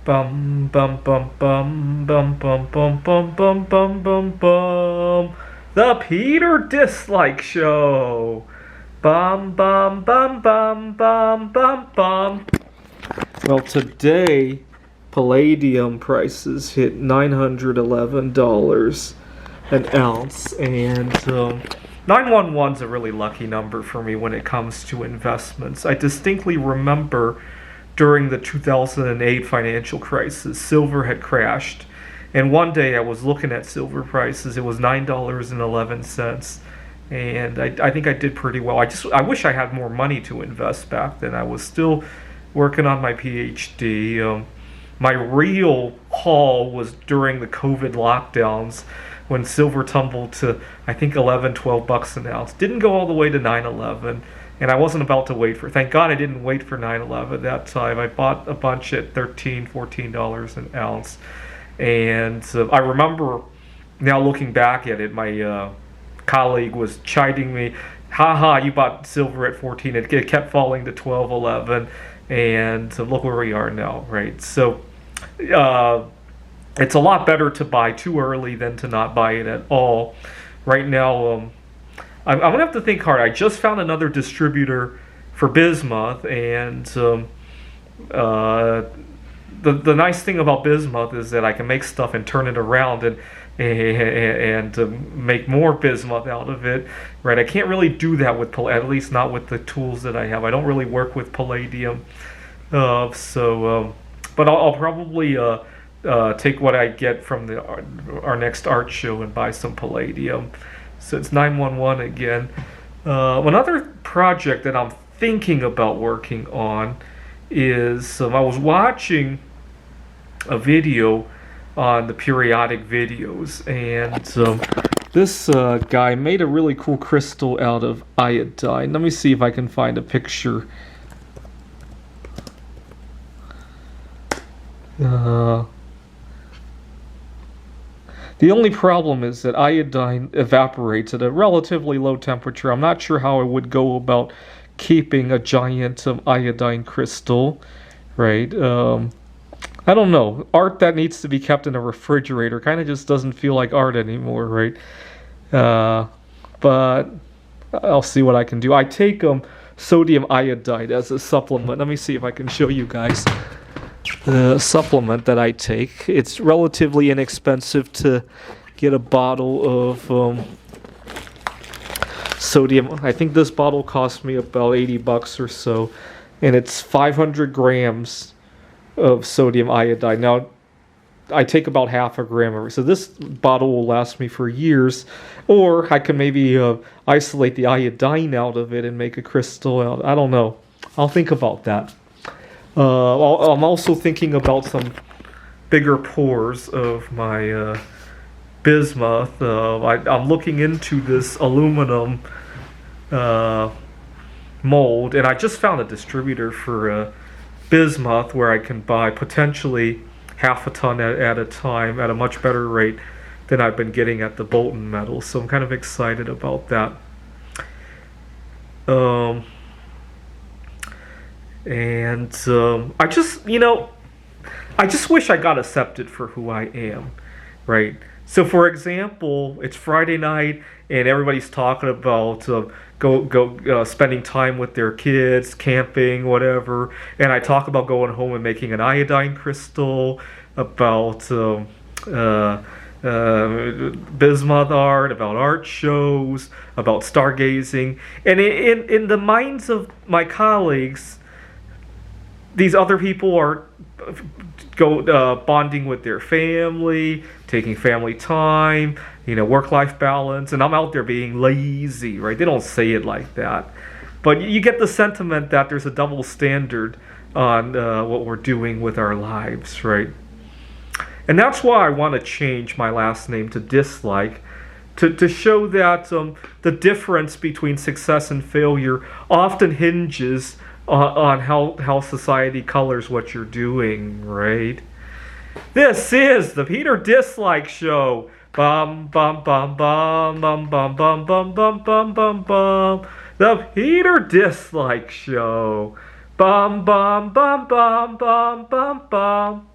Bum bum bum bum bum bum bum bum bum bum bum bum. The Peter Dislike Show. Bum bum bum bum bum bum bum. Well, today palladium prices hit $911 an ounce, and 911's a really lucky number for me when it comes to investments. I distinctly remember during the 2008 financial crisis, silver had crashed. And one day I was looking at silver prices. It was $9.11. And I think I did pretty well. I wish I had more money to invest back then. I was still working on my PhD. My real haul was during the COVID lockdowns when silver tumbled to, I think, 11, 12 bucks an ounce. Didn't go all the way to 9/11. And I wasn't about to wait for, thank God I didn't wait for 9/11 that time. I bought a bunch at $13, $14 an ounce. And I remember, now looking back at it, my colleague was chiding me, haha, you bought silver at 14, it kept falling to 12, 11, and look where we are now, right? So it's a lot better to buy too early than to not buy it at all. Right now, I'm going to have to think hard. I just found another distributor for bismuth, and the nice thing about bismuth is that I can make stuff and turn it around and make more bismuth out of it, right? I can't really do that with, at least not with the tools that I have. I don't really work with palladium, but I'll probably take what I get from our next art show and buy some palladium. So it's 911 again. Another project that I'm thinking about working on is I was watching a video on the periodic videos, and this guy made a really cool crystal out of iodine. Let me see if I can find a picture. The only problem is that iodine evaporates at a relatively low temperature. I'm not sure how I would go about keeping a giant iodine crystal, right? I don't know. Art that needs to be kept in a refrigerator kind of just doesn't feel like art anymore, right? But I'll see what I can do. I take sodium iodide as a supplement. Let me see if I can show you guys the supplement that I take. It's relatively inexpensive to get a bottle of sodium. I think this bottle cost me about 80 bucks or so, and it's 500 grams of sodium iodide. Now, I take about half a gram of it, so this bottle will last me for years. Or I can maybe isolate the iodine out of it and make a crystal out. I don't know. I'll think about that. I'm also thinking about some bigger pours of my bismuth. I'm looking into this aluminum mold, and I just found a distributor for bismuth where I can buy potentially half a ton at a time at a much better rate than I've been getting at the Bolton metal. So I'm kind of excited about that. I just, I just wish I got accepted for who I am, right? So, for example, it's Friday night and everybody's talking about spending time with their kids, camping, whatever. And I talk about going home and making an iodine crystal, about bismuth art, about art shows, about stargazing. And in the minds of my colleagues, these other people are bonding with their family, taking family time, work-life balance, and I'm out there being lazy, right? They don't say it like that, but you get the sentiment that there's a double standard on what we're doing with our lives, right? And that's why I want to change my last name to Dislike, to show that the difference between success and failure often hinges on how society colors what you're doing, right? This is the Peter Dislike Show. Bum bum bum bum bum bum bum bum bum bum bum bum. The Peter Dislike Show. Bum bum bum bum bum bum bum.